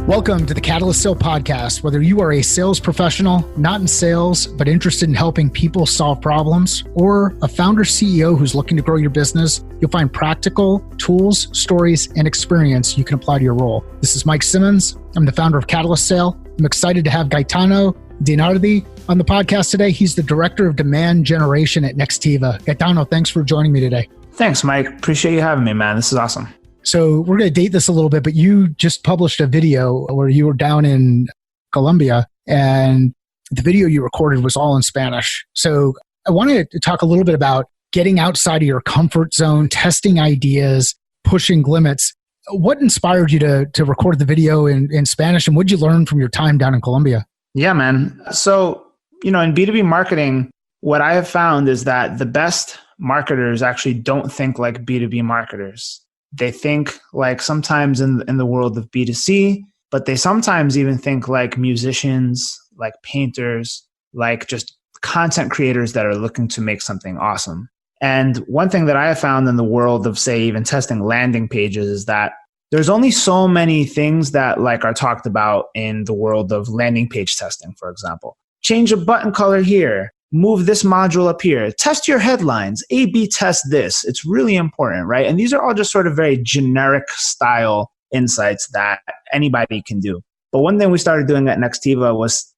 Welcome to the Catalyst Sale Podcast. Whether you are a sales professional, not in sales, but interested in helping people solve problems, or a founder CEO who's looking to grow your business, you'll find practical tools, stories, and experience you can apply to your role. This is Mike Simmons. I'm the founder of Catalyst Sale. I'm excited to have Gaetano DiNardi on the podcast today. He's the Director of Demand Generation at Nextiva. Gaetano, thanks for joining me today. Thanks, Mike. Appreciate you having me, man. This is awesome. So we're going to date this a little bit, but you just published a video where you were down in Colombia and the video you recorded was all in Spanish. So I wanted to talk a little bit about getting outside of your comfort zone, testing ideas, pushing limits. What inspired you to record the video in Spanish, and what did you learn from your time down in Colombia? Yeah, man. So, in B2B marketing, what I have found is that the best marketers actually don't think like B2B marketers. They think like sometimes in the world of B2C, but they sometimes even think like musicians, like painters, like just content creators that are looking to make something awesome. And one thing that I have found in the world of, say, even testing landing pages is that there's only so many things that like are talked about in the world of landing page testing, for example. Change a button color here. Move this module up here. Test your headlines. A/B test this. It's really important, right? And these are all just sort of very generic style insights that anybody can do. But one thing we started doing at Nextiva was,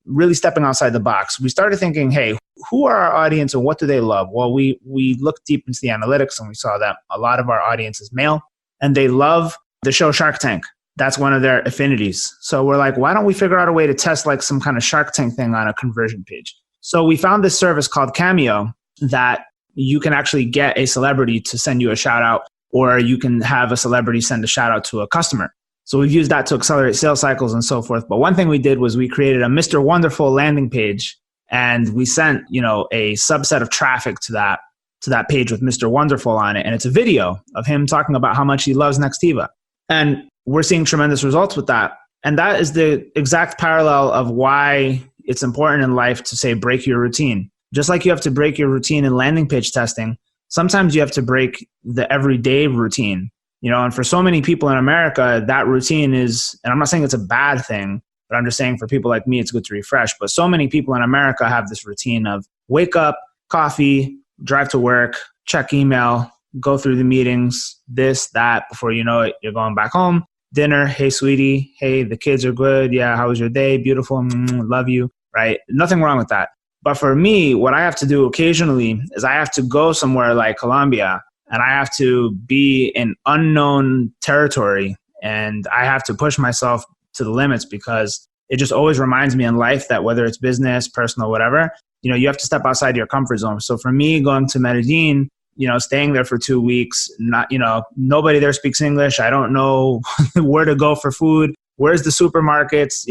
really stepping outside the box. We started thinking, hey, who are our audience and what do they love? Well, we looked deep into the analytics and we saw that a lot of our audience is male and they love the show Shark Tank. That's one of their affinities. So we're like, why don't we figure out a way to test like some kind of Shark Tank thing on a conversion page? So we found this service called Cameo that you can actually get a celebrity to send you a shout out, or you can have a celebrity send a shout out to a customer. So we've used that to accelerate sales cycles and so forth. But one thing we did was we created a Mr. Wonderful landing page, and we sent, a subset of traffic to that page with Mr. Wonderful on it. And it's a video of him talking about how much he loves Nextiva. And we're seeing tremendous results with that. And that is the exact parallel of why it's important in life to, say, break your routine. Just like you have to break your routine in landing page testing, sometimes you have to break the everyday routine. And for so many people in America, that routine is, and I'm not saying it's a bad thing, but I'm just saying for people like me, it's good to refresh. But so many people in America have this routine of wake up, coffee, drive to work, check email, go through the meetings, this, that, before you know it, you're going back home. Dinner, hey, sweetie, hey, the kids are good. Yeah, how was your day? Beautiful, love you, right? Nothing wrong with that. But for me, what I have to do occasionally is I have to go somewhere like Colombia, and I have to be in unknown territory, and I have to push myself to the limits, because it just always reminds me in life that whether it's business, personal, whatever, you have to step outside your comfort zone. So for me, going to Medellin, staying there for 2 weeks, nobody there speaks English. I don't know where to go for food. Where's the supermarkets?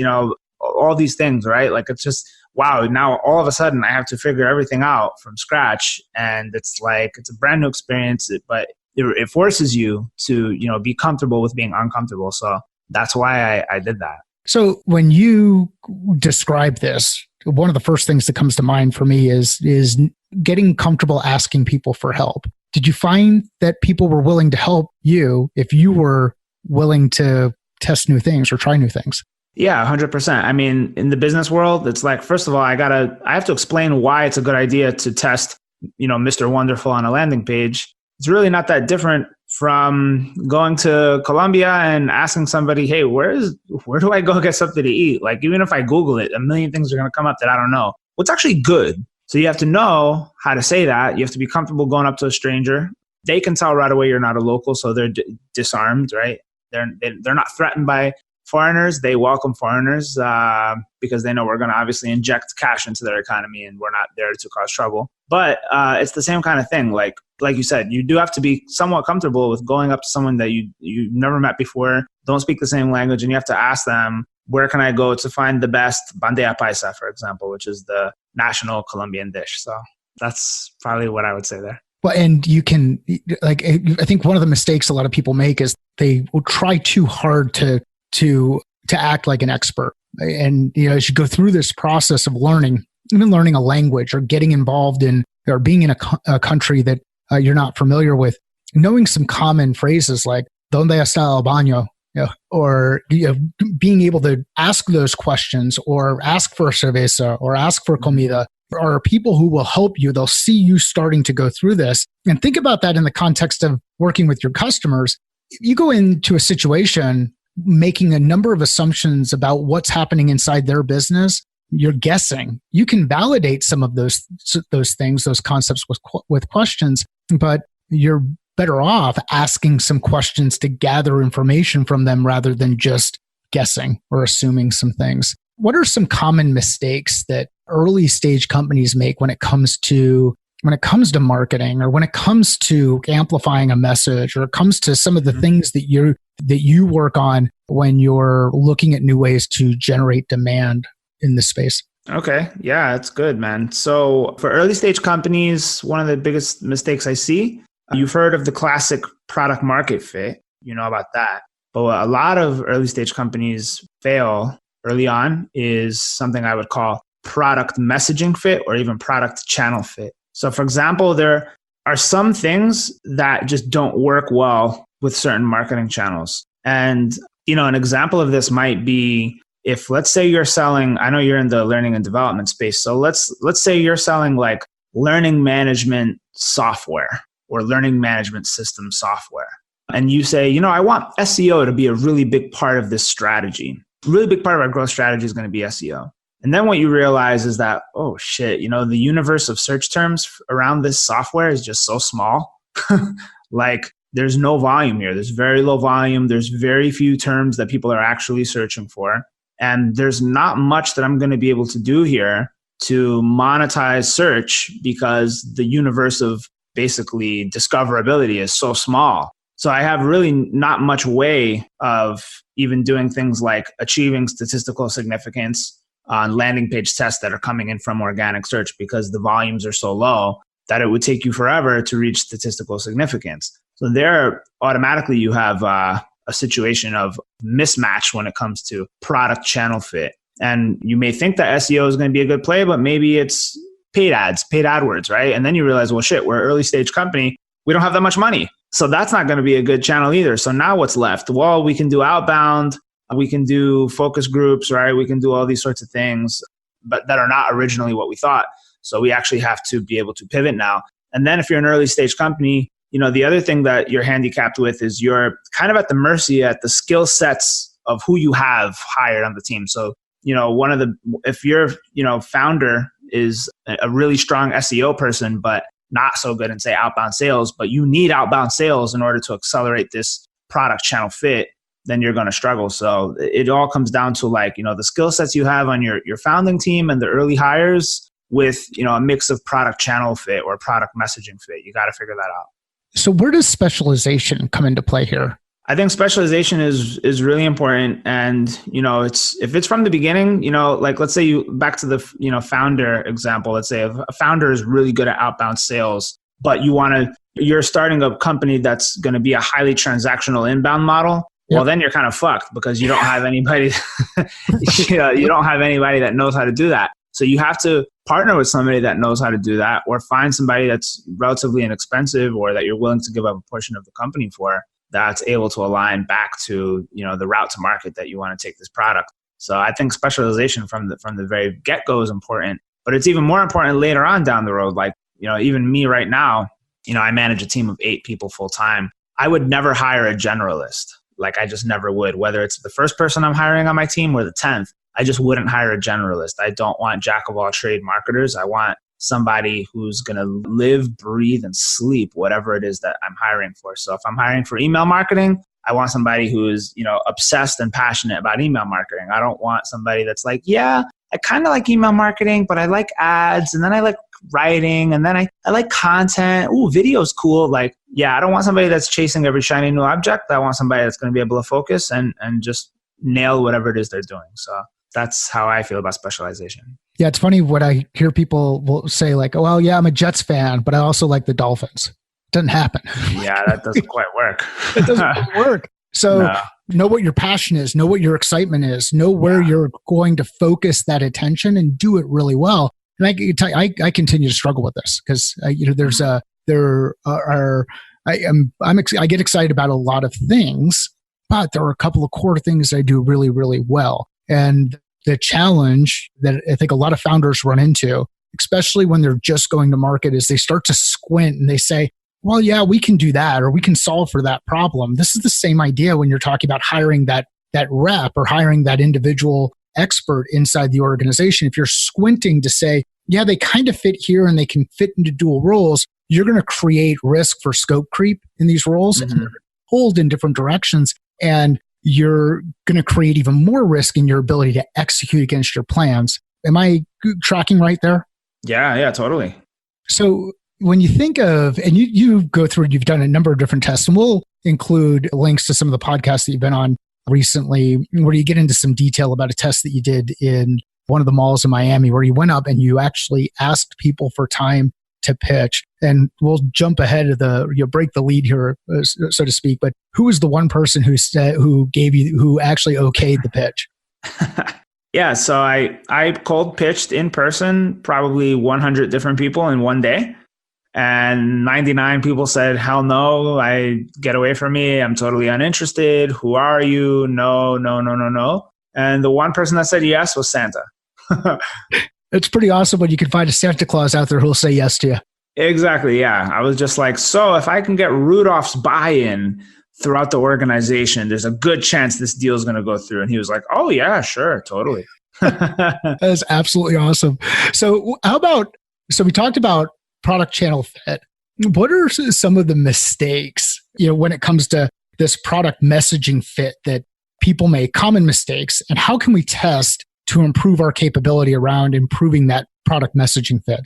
All these things, right? Like, it's just, wow. Now all of a sudden I have to figure everything out from scratch. And it's like, it's a brand new experience, but it forces you to, be comfortable with being uncomfortable. So that's why I did that. So when you describe this, one of the first things that comes to mind for me is getting comfortable asking people for help. Did you find that people were willing to help you if you were willing to test new things or try new things? Yeah, 100%. I mean, in the business world, it's like, first of all, I have to explain why it's a good idea to test, Mr. Wonderful on a landing page. It's really not that different from going to Colombia and asking somebody, hey, where do I go get something to eat? Like, even if I Google it, a million things are going to come up that I don't know. What's actually good? So you have to know how to say that. You have to be comfortable going up to a stranger. They can tell right away you're not a local, so they're disarmed, right? They're not threatened by foreigners. They welcome foreigners because they know we're going to obviously inject cash into their economy, and we're not there to cause trouble. But it's the same kind of thing. Like you said, you do have to be somewhat comfortable with going up to someone that you've never met before, don't speak the same language, and you have to ask them, where can I go to find the best bandeja paisa, for example, which is the national Colombian dish. So that's probably what I would say there. Well, and you can, like, I think one of the mistakes a lot of people make is they will try too hard to act like an expert. And, as you go through this process of learning, even learning a language or getting involved in, or being in a country that you're not familiar with, knowing some common phrases like, ¿Dónde está el baño? or being able to ask those questions or ask for a cerveza or ask for comida are people who will help you. They'll see you starting to go through this. And think about that in the context of working with your customers. You go into a situation making a number of assumptions about what's happening inside their business. You're guessing. You can validate some of those things, those concepts with questions, but you're better off asking some questions to gather information from them rather than just guessing or assuming some things. What are some common mistakes that early stage companies make when it comes to marketing, or when it comes to amplifying a message, or it comes to some of the things that you work on when you're looking at new ways to generate demand in this space? Okay. Yeah, that's good, man. So for early stage companies, one of the biggest mistakes I see, you've heard of the classic product market fit. You know about that. But what a lot of early stage companies fail early on is something I would call product messaging fit, or even product channel fit. So for example, there are some things that just don't work well with certain marketing channels. And, an example of this might be, if let's say you're selling, I know you're in the learning and development space. So let's say you're selling like learning management software or learning management system software. And you say, I want SEO to be a really big part of this strategy. A really big part of our growth strategy is going to be SEO. And then what you realize is that, oh shit, the universe of search terms around this software is just so small. Like there's no volume here. There's very low volume. There's very few terms that people are actually searching for. And there's not much that I'm going to be able to do here to monetize search because the universe of basically discoverability is so small. So I have really not much way of even doing things like achieving statistical significance on landing page tests that are coming in from organic search, because the volumes are so low that it would take you forever to reach statistical significance. So there, automatically you have a situation of mismatch when it comes to product channel fit. And you may think that SEO is going to be a good play, but maybe it's paid ads, paid AdWords, right? And then you realize, well, shit, we're an early stage company. We don't have that much money. So that's not going to be a good channel either. So now what's left? Well, we can do outbound. We can do focus groups, right? We can do all these sorts of things, but that are not originally what we thought. So we actually have to be able to pivot now. And then if you're an early stage company, the other thing that you're handicapped with is you're kind of at the mercy at the skill sets of who you have hired on the team. So, if your, founder is a really strong SEO person, but not so good in, say, outbound sales, but you need outbound sales in order to accelerate this product channel fit, then you're going to struggle. So it all comes down to the skill sets you have on your founding team and the early hires with, a mix of product channel fit or product messaging fit. You got to figure that out. So where does specialization come into play here? I think specialization is really important. And, if it's from the beginning, let's say back to the, founder example, let's say a founder is really good at outbound sales, but you're starting a company that's going to be a highly transactional inbound model. Well, then you're kind of fucked because you don't have anybody, you don't have anybody that knows how to do that. So you have to partner with somebody that knows how to do that, or find somebody that's relatively inexpensive or that you're willing to give up a portion of the company for, that's able to align back to, the route to market that you want to take this product. So I think specialization from the very get-go is important, but it's even more important later on down the road. Like, even me right now, I manage a team of 8 people full time. I would never hire a generalist. Like I just never would, whether it's the first person I'm hiring on my team or the 10th. I just wouldn't hire a generalist. I don't want jack of all trade marketers. I want somebody who's going to live, breathe, and sleep whatever it is that I'm hiring for. So if I'm hiring for email marketing, I want somebody who is, obsessed and passionate about email marketing. I don't want somebody that's like, yeah, I kind of like email marketing, but I like ads, and then I like writing, and then I like content. Ooh, video's cool. Like, yeah, I don't want somebody that's chasing every shiny new object. I want somebody that's going to be able to focus and just nail whatever it is they're doing. So that's how I feel about specialization. Yeah, it's funny what I hear people will say, like, oh, well, yeah, I'm a Jets fan, but I also like the Dolphins. Doesn't happen. Yeah, that doesn't quite work. It doesn't quite work. So know what your passion is, know what your excitement is, know where you're going to focus that attention and do it really well. And I continue to struggle with this because I get excited about a lot of things, but there are a couple of core things I do really, really well. And the challenge that I think a lot of founders run into, especially when they're just going to market, is they start to squint and they say, well, yeah, we can do that, or we can solve for that problem. This is the same idea when you're talking about hiring that rep or hiring that individual expert inside the organization. If you're squinting to say, yeah, they kind of fit here and they can fit into dual roles, you're going to create risk for scope creep in these roles and they're pulled in different directions. And you're going to create even more risk in your ability to execute against your plans. Am I tracking right there? Yeah, totally. So when you think of, and you go through, you've done a number of different tests, and we'll include links to some of the podcasts that you've been on recently, where you get into some detail about a test that you did in one of the malls in Miami, where you went up and you actually asked people for time to pitch. And we'll jump ahead of break the lead here, so to speak. But who was the one person who actually okayed the pitch? Yeah, so I cold pitched in person probably 100 different people in one day. And 99 people said, hell no, get away from me. I'm totally uninterested. Who are you? No. And the one person that said yes was Santa. It's pretty awesome when you can find a Santa Claus out there who'll say yes to you. Exactly, yeah. I was just like, so if I can get Rudolph's buy-in throughout the organization, there's a good chance this deal is going to go through. And he was like, oh yeah, sure, totally. That is absolutely awesome. So we talked about product channel fit. What are some of the mistakes, when it comes to this product messaging fit that people make, common mistakes, and how can we test to improve our capability around improving that product messaging fit?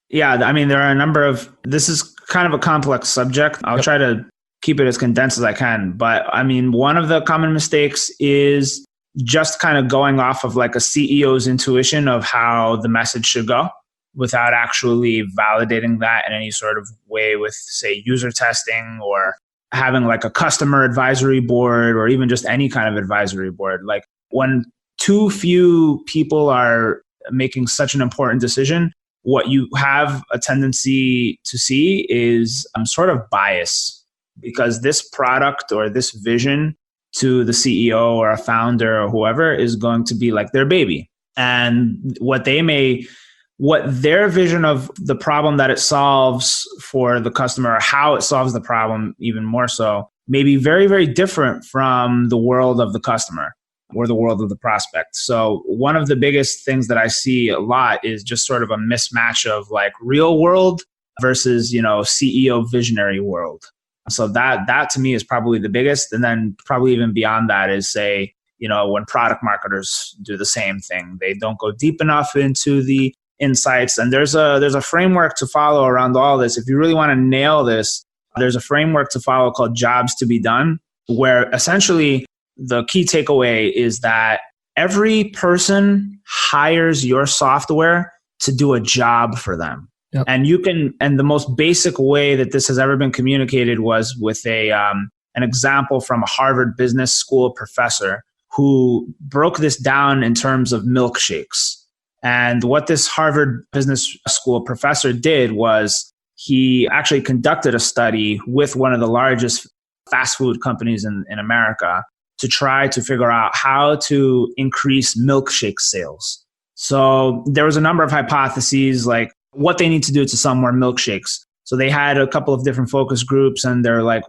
Yeah, I mean, there are this is kind of a complex subject. I'll try to keep it as condensed as I can. But I mean, one of the common mistakes is just kind of going off of like a CEO's intuition of how the message should go, without actually validating that in any sort of way with, say, user testing or having like a customer advisory board or even just any kind of advisory board. Like when too few people are making such an important decision, what you have a tendency to see is sort of bias, because this product or this vision to the CEO or a founder or whoever is going to be like their baby. And what their vision of the problem that it solves for the customer, or how it solves the problem even more so, may be very, very different from the world of the customer or the world of the prospect. So one of the biggest things that I see a lot is just sort of a mismatch of like real world versus, CEO visionary world. So that to me is probably the biggest. And then probably even beyond that is, say, when product marketers do the same thing, they don't go deep enough into the insights. And there's a framework to follow around all this. If you really want to nail this, there's a framework to follow called jobs to be done, where essentially the key takeaway is that every person hires your software to do a job for them. Yep. And the most basic way that this has ever been communicated was with an example from a Harvard Business School professor who broke this down in terms of milkshakes. And what this Harvard Business School professor did was he actually conducted a study with one of the largest fast food companies in America to try to figure out how to increase milkshake sales. So there was a number of hypotheses, like what they need to do to sell more milkshakes. So they had a couple of different focus groups, and they're like,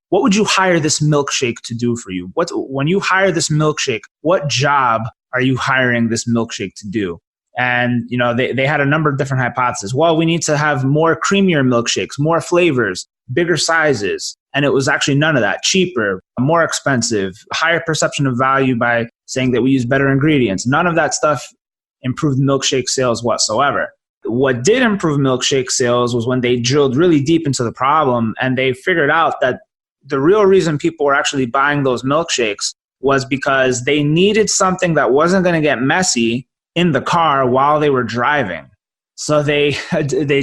what would you hire this milkshake to do for you? When you hire this milkshake, what job are you hiring this milkshake to do? And, they had a number of different hypotheses. Well, we need to have more creamier milkshakes, more flavors, bigger sizes. And it was actually none of that. Cheaper, more expensive, higher perception of value by saying that we use better ingredients. None of that stuff improved milkshake sales whatsoever. What did improve milkshake sales was when they drilled really deep into the problem, and they figured out that the real reason people were actually buying those milkshakes was because they needed something that wasn't going to get messy in the car while they were driving. So they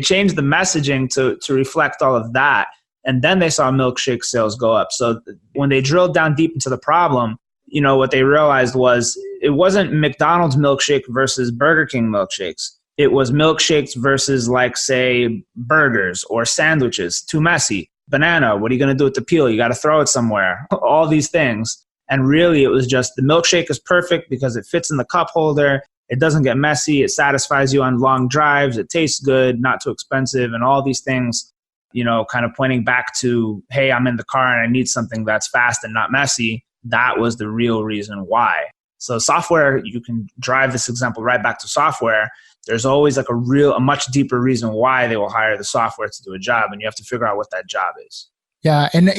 changed the messaging to reflect all of that. And then they saw milkshake sales go up. So when they drilled down deep into the problem, what they realized was it wasn't McDonald's milkshake versus Burger King milkshakes. It was milkshakes versus, like, say, burgers or sandwiches. Too messy. banana. What are you going to do with the peel? You got to throw it somewhere. All these things. And really, it was just the milkshake is perfect because it fits in the cup holder. It doesn't get messy. It satisfies you on long drives. It tastes good, not too expensive, and all these things, kind of pointing back to, hey, I'm in the car and I need something that's fast and not messy. That was the real reason why. So software, you can drive this example right back to software. There's always like a much deeper reason why they will hire the software to do a job, and you have to figure out what that job is. Yeah, and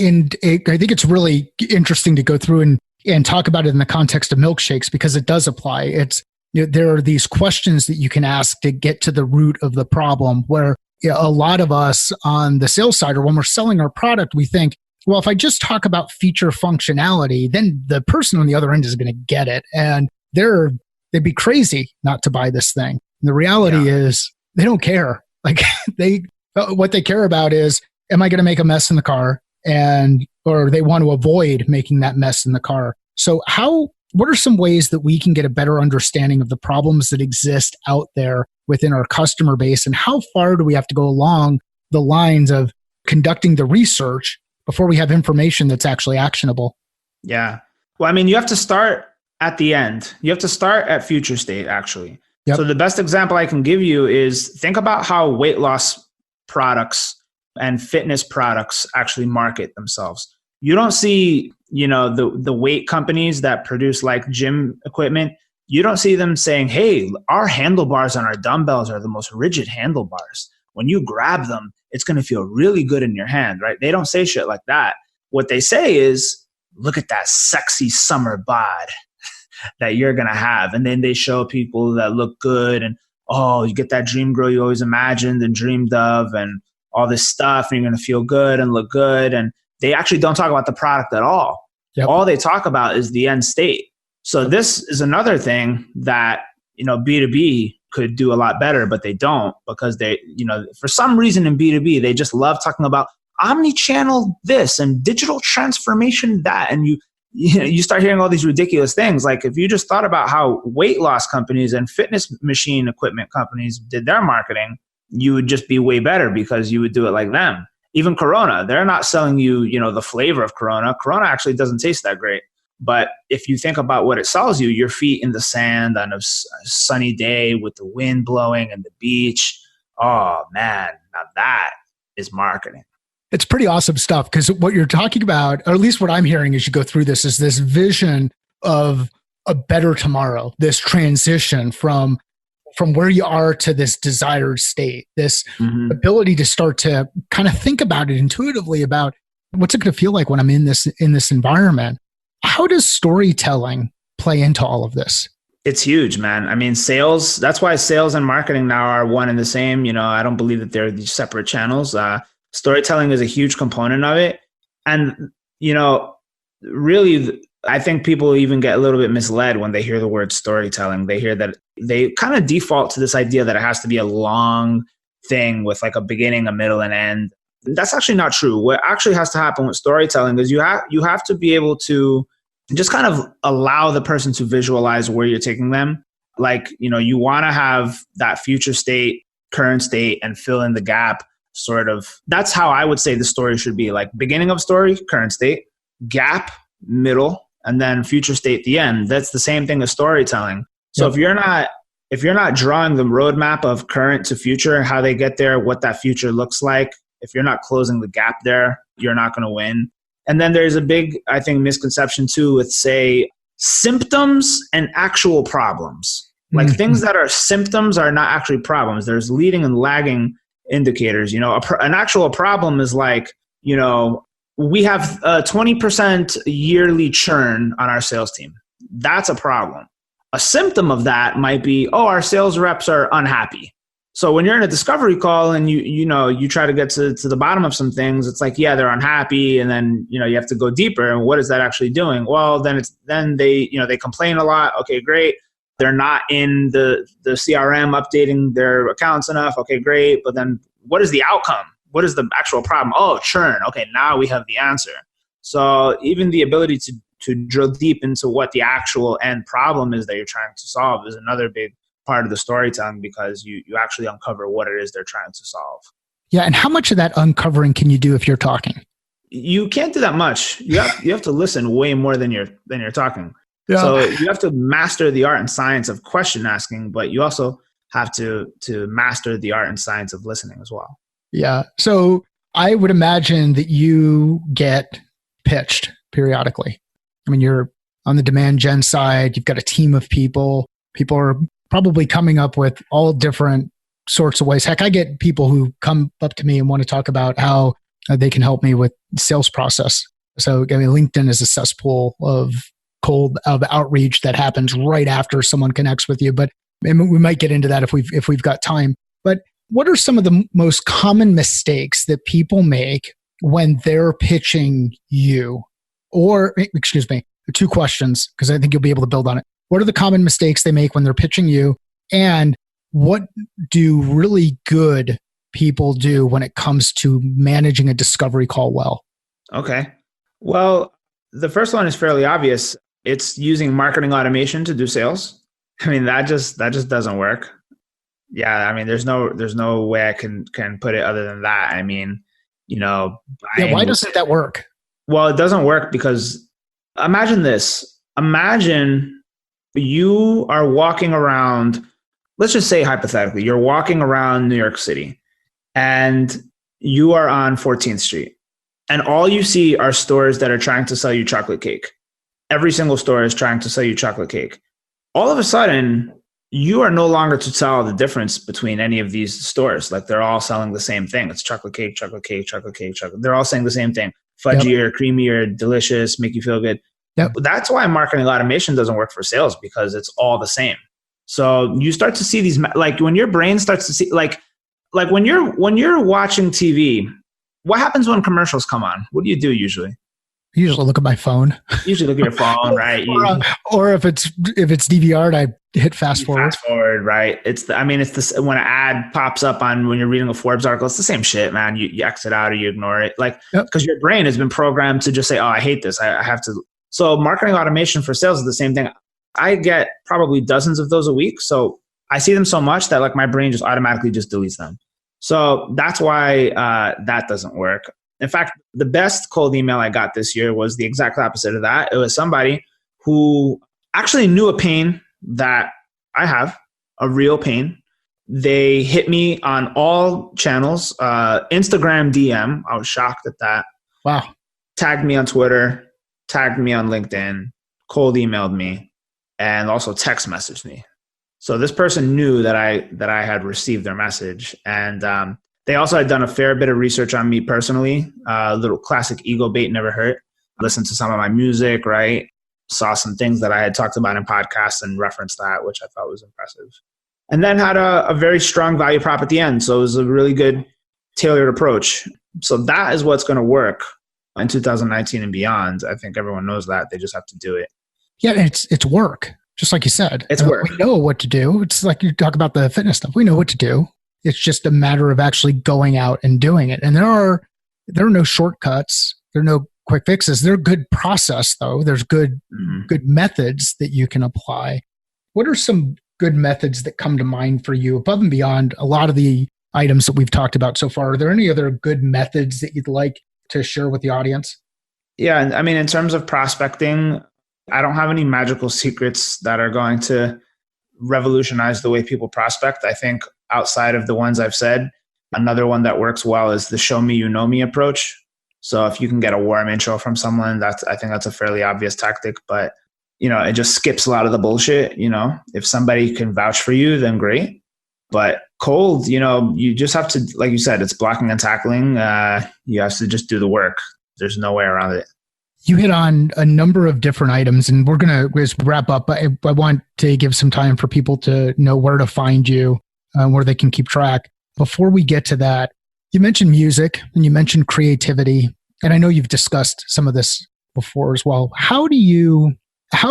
I think it's really interesting to go through and talk about it in the context of milkshakes because it does apply. It's there are these questions that you can ask to get to the root of the problem where a lot of us on the sales side or when we're selling our product, we think, well, if I just talk about feature functionality, then the person on the other end is going to get it. And they'd be crazy not to buy this thing. And the reality is they don't care. Like what they care about is, am I going to make a mess in the car? Or they want to avoid making that mess in the car. So what are some ways that we can get a better understanding of the problems that exist out there within our customer base? And how far do we have to go along the lines of conducting the research before we have information that's actually actionable? Yeah. Well, I mean, you have to start at the end. You have to start at future state, actually. Yep. So the best example I can give you is think about how weight loss products and fitness products actually market themselves. You don't see, the weight companies that produce like gym equipment. You don't see them saying, hey, our handlebars on our dumbbells are the most rigid handlebars. When you grab them, it's going to feel really good in your hand, right? They don't say shit like that. What they say is, look at that sexy summer bod that you're going to have. And then they show people that look good and, oh, you get that dream girl you always imagined and dreamed of and all this stuff, and you're going to feel good and look good. And they actually don't talk about the product at all. Yep. All they talk about is the end state. So this is another thing that, B2B could do a lot better, but they don't because they, for some reason in B2B, they just love talking about omni-channel this and digital transformation that. And you start hearing all these ridiculous things. Like if you just thought about how weight loss companies and fitness machine equipment companies did their marketing, you would just be way better because you would do it like them. Even Corona, they're not selling you, the flavor of Corona. Corona actually doesn't taste that great. But if you think about what it sells you, your feet in the sand on a sunny day with the wind blowing and the beach. Oh man, now that is marketing. It's pretty awesome stuff because what you're talking about, or at least what I'm hearing as you go through this, is this vision of a better tomorrow, this transition from where you are to this desired state, this ability to start to kind of think about it intuitively about what's it going to feel like when I'm in this environment. How does storytelling play into all of this? It's huge, man. I mean, sales, that's why sales and marketing now are one and the same. I don't believe that they're these separate channels. Storytelling is a huge component of it. And, really, I think people even get a little bit misled when they hear the word storytelling. They hear that they kind of default to this idea that it has to be a long thing with like a beginning, a middle, and end. That's actually not true. What actually has to happen with storytelling is you have to be able to just kind of allow the person to visualize where you're taking them. Like, you want to have that future state, current state, and fill in the gap sort of. That's how I would say the story should be. Like beginning of story, current state, gap, middle, and then future state, the end. That's the same thing as storytelling. So if you're not drawing the roadmap of current to future, how they get there, what that future looks like, if you're not closing the gap there, you're not going to win. And then there's a big, I think, misconception too with, say, symptoms and actual problems. Like things that are symptoms are not actually problems. There's leading and lagging indicators. An actual problem is like, we have a 20% yearly churn on our sales team. That's a problem. A symptom of that might be, our sales reps are unhappy. So when you're in a discovery call and you try to get to the bottom of some things, it's like, they're unhappy. And then, you have to go deeper. And what is that actually doing? Well, then they complain a lot. Okay, great. They're not in the CRM updating their accounts enough. Okay, great. But then what is the outcome? What is the actual problem? Oh, churn. Okay, now we have the answer. So even the ability to drill deep into what the actual end problem is that you're trying to solve is another big part of the storytelling because you actually uncover what it is they're trying to solve. Yeah. And how much of that uncovering can you do if you're talking? You can't do that much. You have to listen way more than you're talking. Yeah. So you have to master the art and science of question asking, but you also have to master the art and science of listening as well. Yeah. So I would imagine that you get pitched periodically. I mean, you're on the demand gen side, you've got a team of people. People are probably coming up with all different sorts of ways. Heck, I get people who come up to me and want to talk about how they can help me with sales process. So I mean, LinkedIn is a cesspool of outreach that happens right after someone connects with you. But we might get into that if we've got time. But what are some of the most common mistakes that people make when they're pitching you? Or, excuse me, two questions, because I think you'll be able to build on it. What are the common mistakes they make when they're pitching you? And what do really good people do when it comes to managing a discovery call well? Okay. Well, the first one is fairly obvious. It's using marketing automation to do sales. I mean, that just doesn't work. Yeah, I mean, there's no way I can put it other than that. I mean, why doesn't that work? Well, it doesn't work because imagine this. Imagine you are walking around, let's just say hypothetically, you're walking around New York City and you are on 14th Street and all you see are stores that are trying to sell you chocolate cake. Every single store is trying to sell you chocolate cake. All of a sudden, you are no longer to tell the difference between any of these stores. Like they're all selling the same thing. It's chocolate cake, chocolate cake, chocolate cake, chocolate. They're all saying the same thing. Fudgier, creamier, delicious, make you feel good. Yep. That's why marketing automation doesn't work for sales, because it's all the same. So you start to see these, like when your brain starts to see, like when you're watching TV, what happens when commercials come on? What do you do usually? I usually look at my phone. Usually look at your phone, right? Or if it's DVR'd, I hit fast forward. Fast forward, right? When an ad pops up on when you're reading a Forbes article, it's the same shit, man. You exit out or you ignore it, like because your brain has been programmed to just say, "Oh, I hate this. I have to." So marketing automation for sales is the same thing. I get probably dozens of those a week, so I see them so much that like my brain just automatically just deletes them. So that's why that doesn't work. In fact, the best cold email I got this year was the exact opposite of that. It was somebody who actually knew a pain that I have, a real pain. They hit me on all channels, Instagram DM. I was shocked at that. Wow. Tagged me on Twitter, tagged me on LinkedIn, cold emailed me, and also text messaged me. So this person knew that I had received their message, and they also had done a fair bit of research on me personally. A little classic ego bait never hurt. Listened to some of my music, right? Saw some things that I had talked about in podcasts and referenced that, which I thought was impressive. And then had a very strong value prop at the end. So it was a really good tailored approach. So that is what's going to work in 2019 and beyond. I think everyone knows that. They just have to do it. Yeah, it's work. Just like you said. It's work. We know what to do. It's like you talk about the fitness stuff. We know what to do. It's just a matter of actually going out and doing it. And there are no shortcuts. There are no quick fixes. They're good process, though. There's good methods that you can apply. What are some good methods that come to mind for you above and beyond a lot of the items that we've talked about so far? Are there any other good methods that you'd like to share with the audience? Yeah. I mean, in terms of prospecting, I don't have any magical secrets that are going to revolutionize the way people prospect. I think outside of the ones I've said, another one that works well is the show me, you know me approach. So if you can get a warm intro from someone, I think that's a fairly obvious tactic, but it just skips a lot of the bullshit. If somebody can vouch for you, then great. But cold, you just have to, like you said, it's blocking and tackling. You have to just do the work. There's no way around it. You hit on a number of different items, and we're going to just wrap up. I want to give some time for people to know where to find you, where they can keep track. Before we get to that, you mentioned music and you mentioned creativity, and I know you've discussed some of this before as well. How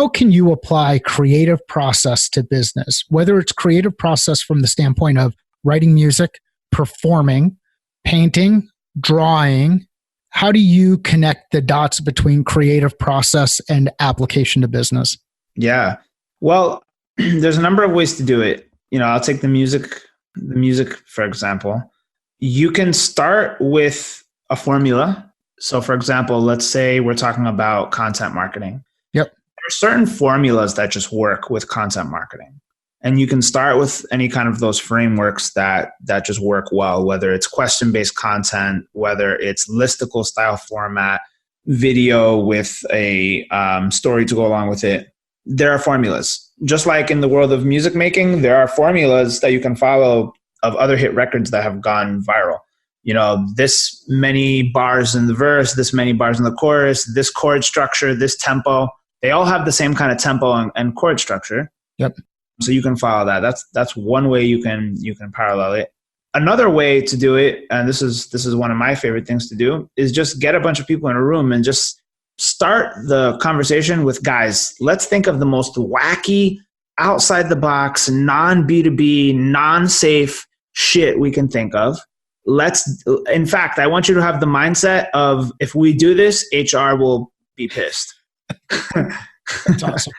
can you apply creative process to business, whether it's creative process from the standpoint of writing music, performing, painting, drawing? How do you connect the dots between creative process and application to business? Yeah. Well, there's a number of ways to do it. I'll take the music for example. You can start with a formula. So for example, let's say we're talking about content marketing. Yep. There are certain formulas that just work with content marketing. And you can start with any kind of those frameworks that just work well, whether it's question-based content, whether it's listicle style format, video with a story to go along with it. There are formulas. Just like in the world of music making, there are formulas that you can follow of other hit records that have gone viral. This many bars in the verse, this many bars in the chorus, this chord structure, this tempo. They all have the same kind of tempo and chord structure. Yep. So you can follow that. That's one way you can parallel it. Another way to do it, and this is one of my favorite things to do, is just get a bunch of people in a room and just start the conversation with, guys, let's think of the most wacky, outside the box, non-B2B, non-safe shit we can think of. In fact, I want you to have the mindset of, if we do this, HR will be pissed. That's awesome.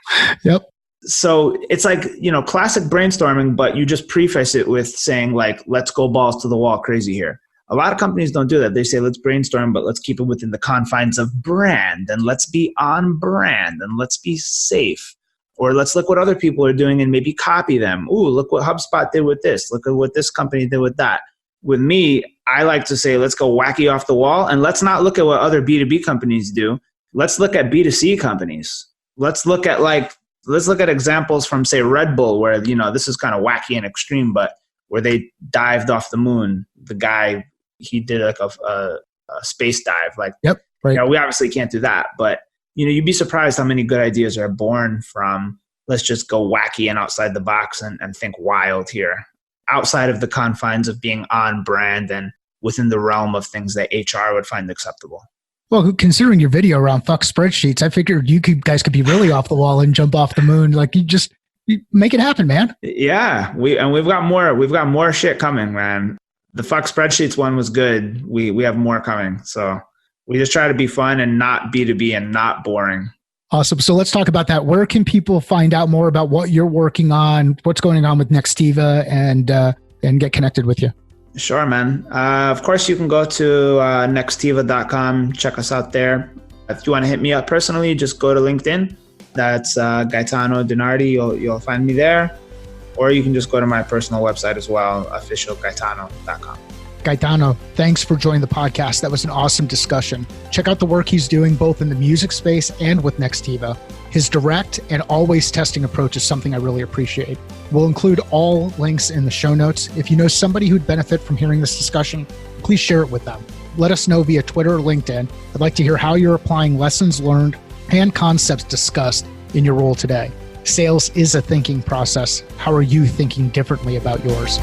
Yep. So it's like, classic brainstorming, but you just preface it with saying like, let's go balls to the wall crazy here. A lot of companies don't do that. They say, let's brainstorm, but let's keep it within the confines of brand, and let's be on brand, and let's be safe. Or let's look what other people are doing and maybe copy them. Ooh, look what HubSpot did with this. Look at what this company did with that. With me, I like to say, let's go wacky off the wall, and let's not look at what other B2B companies do. Let's look at B2C companies. Let's look at examples from, say, Red Bull, where, this is kind of wacky and extreme, but where they dived off the moon. The guy, he did like a space dive. Like, yep, right. We obviously can't do that, but you'd be surprised how many good ideas are born from, let's just go wacky and outside the box and think wild here, outside of the confines of being on brand and within the realm of things that HR would find acceptable. Well, considering your video around fuck spreadsheets, I figured guys could be really off the wall and jump off the moon. Like, you make it happen, man. Yeah, we've got more shit coming, man. The fuck spreadsheets one was good. We have more coming. So we just try to be fun and not B2B and not boring. Awesome. So let's talk about that. Where can people find out more about what you're working on, what's going on with Nextiva, and get connected with you? Sure, man. Of course, you can go to nextiva.com. Check us out there. If you want to hit me up personally, just go to LinkedIn. That's Gaetano DiNardi. You'll find me there. Or you can just go to my personal website as well, officialgaetano.com. Gaetano, thanks for joining the podcast. That was an awesome discussion. Check out the work he's doing both in the music space and with Nextiva. His direct and always testing approach is something I really appreciate. We'll include all links in the show notes. If you know somebody who'd benefit from hearing this discussion, please share it with them. Let us know via Twitter or LinkedIn. I'd like to hear how you're applying lessons learned and concepts discussed in your role today. Sales is a thinking process. How are you thinking differently about yours?